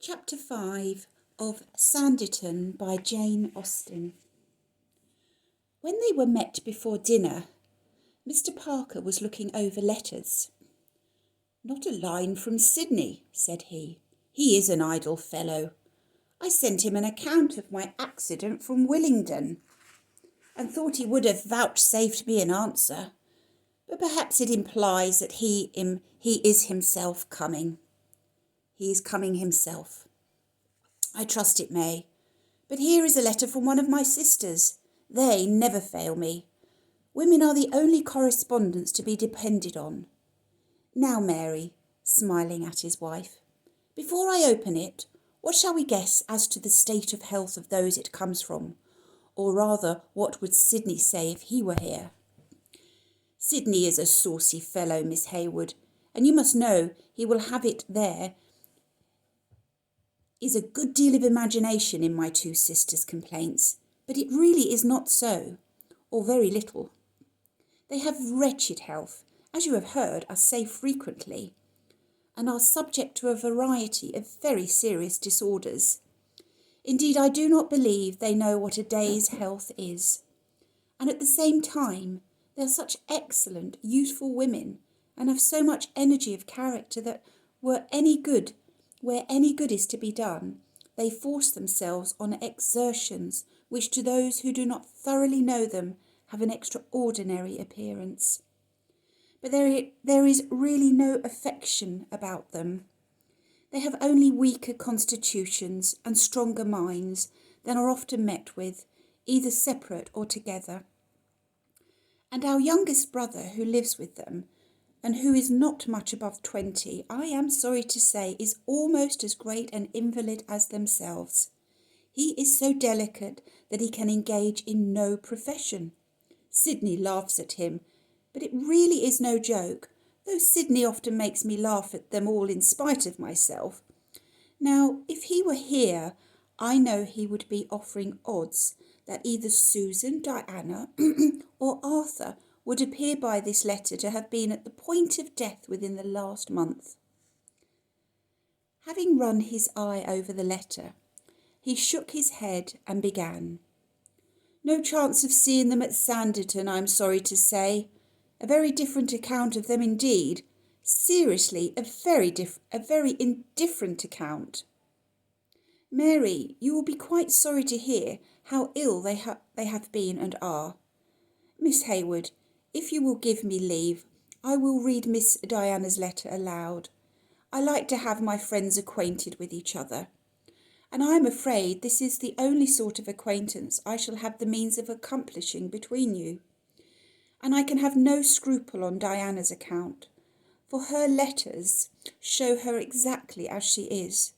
Chapter 5 of Sanditon by Jane Austen. When they were met before dinner, Mr. Parker was looking over letters. "Not a line from Sydney," said he. "He is an idle fellow. I sent him an account of my accident from Willingdon, and thought he would have vouchsafed me an answer. But perhaps it implies that he is himself coming. He is coming himself. I trust it may. But here is a letter from one of my sisters. They never fail me. Women are the only correspondents to be depended on. Now, Mary," smiling at his wife, "before I open it, what shall we guess as to the state of health of those it comes from? Or rather, what would Sidney say if he were here?" "Sidney is a saucy fellow, Miss Hayward, and you must know he will have it there is a good deal of imagination in my two sisters' complaints, but it really is not so, or very little. They have wretched health, as you have heard us say frequently, and are subject to a variety of very serious disorders. Indeed, I do not believe they know what a day's health is. And at the same time, they are such excellent, useful women, and have so much energy of character that where any good is to be done, they force themselves on exertions which to those who do not thoroughly know them have an extraordinary appearance. But there is really no affection about them. They have only weaker constitutions and stronger minds than are often met with, either separate or together. And our youngest brother, who lives with them, and who is not much above 20, I am sorry to say, is almost as great an invalid as themselves. He is so delicate that he can engage in no profession. Sidney laughs at him, but it really is no joke, though Sidney often makes me laugh at them all in spite of myself. Now, if he were here, I know he would be offering odds that either Susan, Diana, or Arthur would appear by this letter to have been at the point of death within the last month." Having run his eye over the letter, he shook his head and began. "No chance of seeing them at Sanditon, I'm sorry to say. A very different account of them indeed. Seriously, a very indifferent account. Mary, you will be quite sorry to hear how ill they have been and are. Miss Hayward, if you will give me leave, I will read Miss Diana's letter aloud. I like to have my friends acquainted with each other, and I am afraid this is the only sort of acquaintance I shall have the means of accomplishing between you. And I can have no scruple on Diana's account, for her letters show her exactly as she is,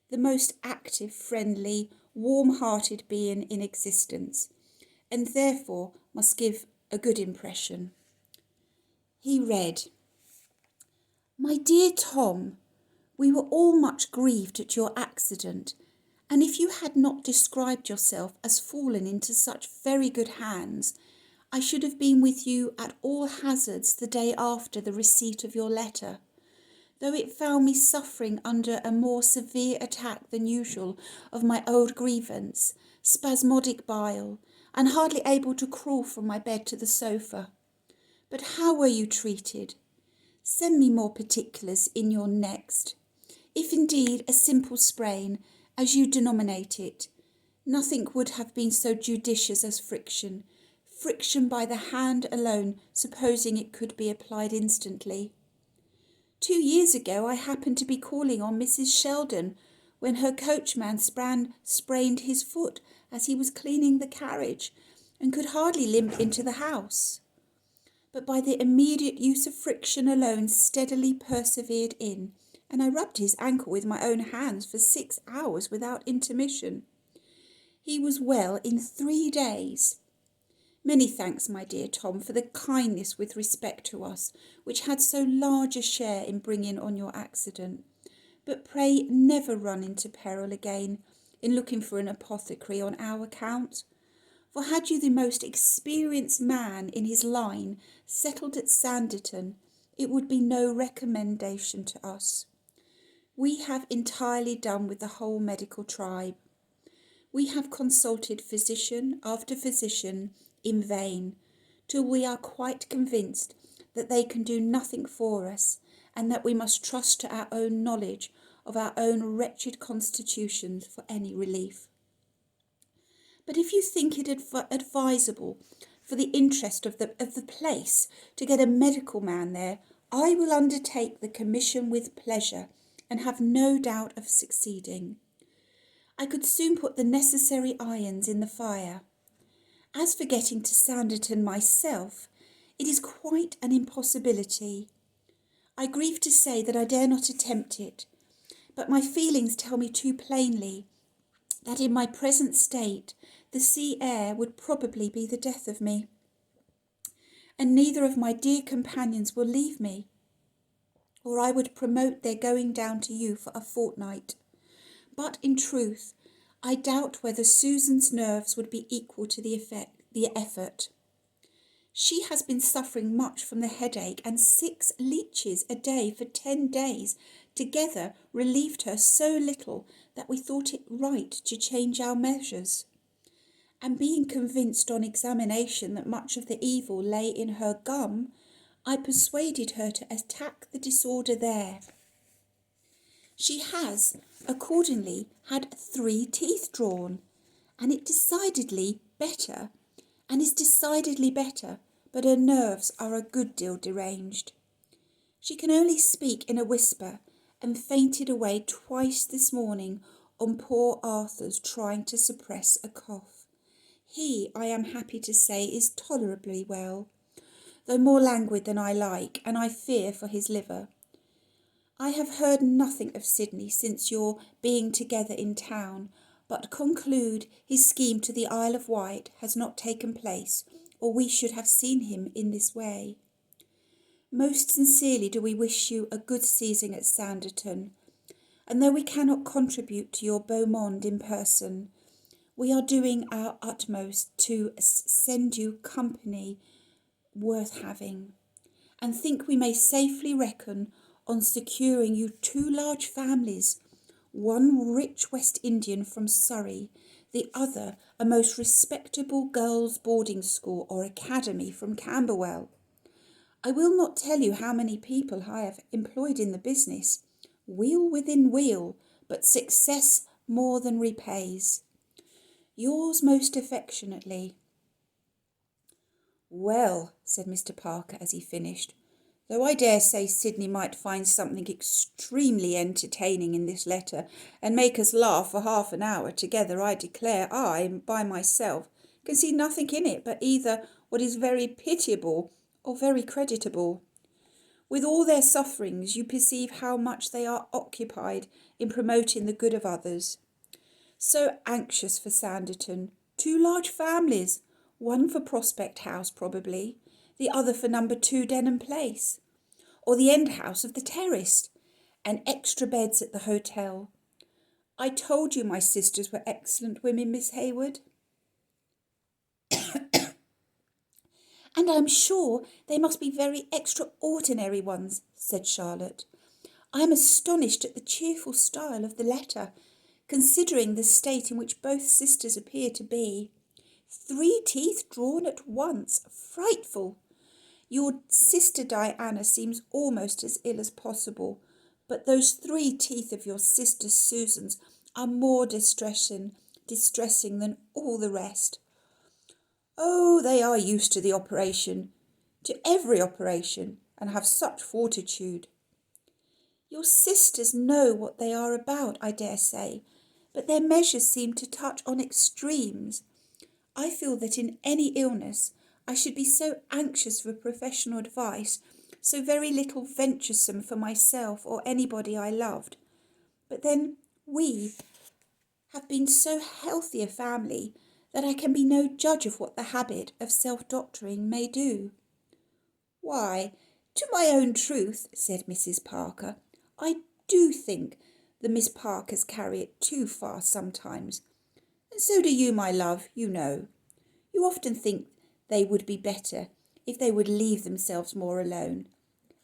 the most active, friendly, warm-hearted being in existence, and therefore must give a good impression." He read, "My dear Tom, we were all much grieved at your accident, and if you had not described yourself as fallen into such very good hands, I should have been with you at all hazards the day after the receipt of your letter, though it found me suffering under a more severe attack than usual of my old grievance, spasmodic bile, and hardly able to crawl from my bed to the sofa. But how were you treated? Send me more particulars in your next. If indeed a simple sprain, as you denominate it, nothing would have been so judicious as friction by the hand alone, supposing it could be applied instantly. 2 years ago I happened to be calling on Mrs. Sheldon, when her coachman sprained his foot as he was cleaning the carriage, and could hardly limp into the house. But by the immediate use of friction alone steadily persevered in, and I rubbed his ankle with my own hands for 6 hours without intermission. He was well in 3 days. Many thanks, my dear Tom, for the kindness with respect to us, which had so large a share in bringing on your accident. But pray never run into peril again in looking for an apothecary on our account. For had you the most experienced man in his line settled at Sanditon, it would be no recommendation to us. We have entirely done with the whole medical tribe. We have consulted physician after physician in vain, till we are quite convinced that they can do nothing for us, and that we must trust to our own knowledge of our own wretched constitutions for any relief. But if you think it advisable for the interest of the place to get a medical man there, I will undertake the commission with pleasure, and have no doubt of succeeding. I could soon put the necessary irons in the fire. As for getting to Sanditon myself, it is quite an impossibility. I grieve to say that I dare not attempt it, but my feelings tell me too plainly that in my present state the sea air would probably be the death of me, and neither of my dear companions will leave me, or I would promote their going down to you for a fortnight. But in truth, I doubt whether Susan's nerves would be equal to the effort. She has been suffering much from the headache, and 6 leeches a day for 10 days together relieved her so little that we thought it right to change our measures. And being convinced on examination that much of the evil lay in her gum, I persuaded her to attack the disorder there. She has accordingly had 3 teeth drawn, and is decidedly better, but her nerves are a good deal deranged. She can only speak in a whisper, and fainted away twice this morning on poor Arthur's trying to suppress a cough. He, I am happy to say, is tolerably well, though more languid than I like, and I fear for his liver. I have heard nothing of Sidney since your being together in town, but conclude his scheme to the Isle of Wight has not taken place, or we should have seen him in this way. Most sincerely do we wish you a good season at Sanditon, and though we cannot contribute to your beau monde in person, we are doing our utmost to send you company worth having, and think we may safely reckon on securing you 2 large families, one rich West Indian from Surrey, the other a most respectable girls' boarding school or academy from Camberwell. I will not tell you how many people I have employed in the business, wheel within wheel, but success more than repays. Yours most affectionately. Well, said Mr. Parker as he finished, though I dare say Sidney might find something extremely entertaining in this letter, and make us laugh for half an hour together, I declare I, by myself, can see nothing in it but either what is very pitiable or very creditable. With all their sufferings, you perceive how much they are occupied in promoting the good of others. So anxious for Sanditon, 2 large families, one for Prospect House probably, the other for number 2 Denham Place, or the end house of the Terrace, and extra beds at the hotel. I told you my sisters were excellent women, Miss Hayward. And I am sure they must be very extraordinary ones, said Charlotte. I am astonished at the cheerful style of the letter, considering the state in which both sisters appear to be. 3 teeth drawn at once. Frightful. Your sister Diana seems almost as ill as possible, but those 3 teeth of your sister Susan's are more distressing than all the rest. Oh, they are used to the operation, to every operation, and have such fortitude. Your sisters know what they are about, I dare say, but their measures seem to touch on extremes. I feel that in any illness I should be so anxious for professional advice, so very little venturesome for myself or anybody I loved. But then we have been so healthy a family that I can be no judge of what the habit of self-doctoring may do. Why, to my own truth, said Mrs. Parker, I do think the Miss Parkers carry it too far sometimes. And so do you, my love, you know. You often think they would be better if they would leave themselves more alone.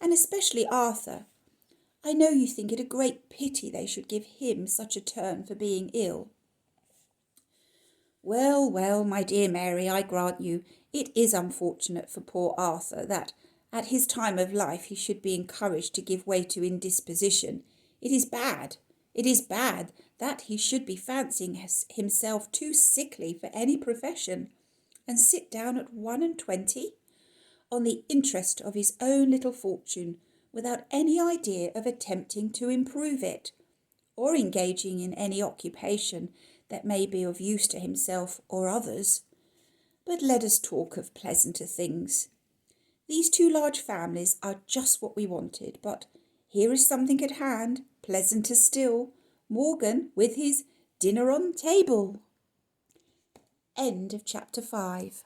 And especially Arthur. I know you think it a great pity they should give him such a turn for being ill." "Well, well, my dear Mary, I grant you, it is unfortunate for poor Arthur that at his time of life he should be encouraged to give way to indisposition. It is bad that he should be fancying himself too sickly for any profession, and sit down at 21 on the interest of his own little fortune, without any idea of attempting to improve it, or engaging in any occupation that may be of use to himself or others. But let us talk of pleasanter things. These two large families are just what we wanted, but here is something at hand, pleasanter still, Morgan with his dinner on table." End of chapter 5.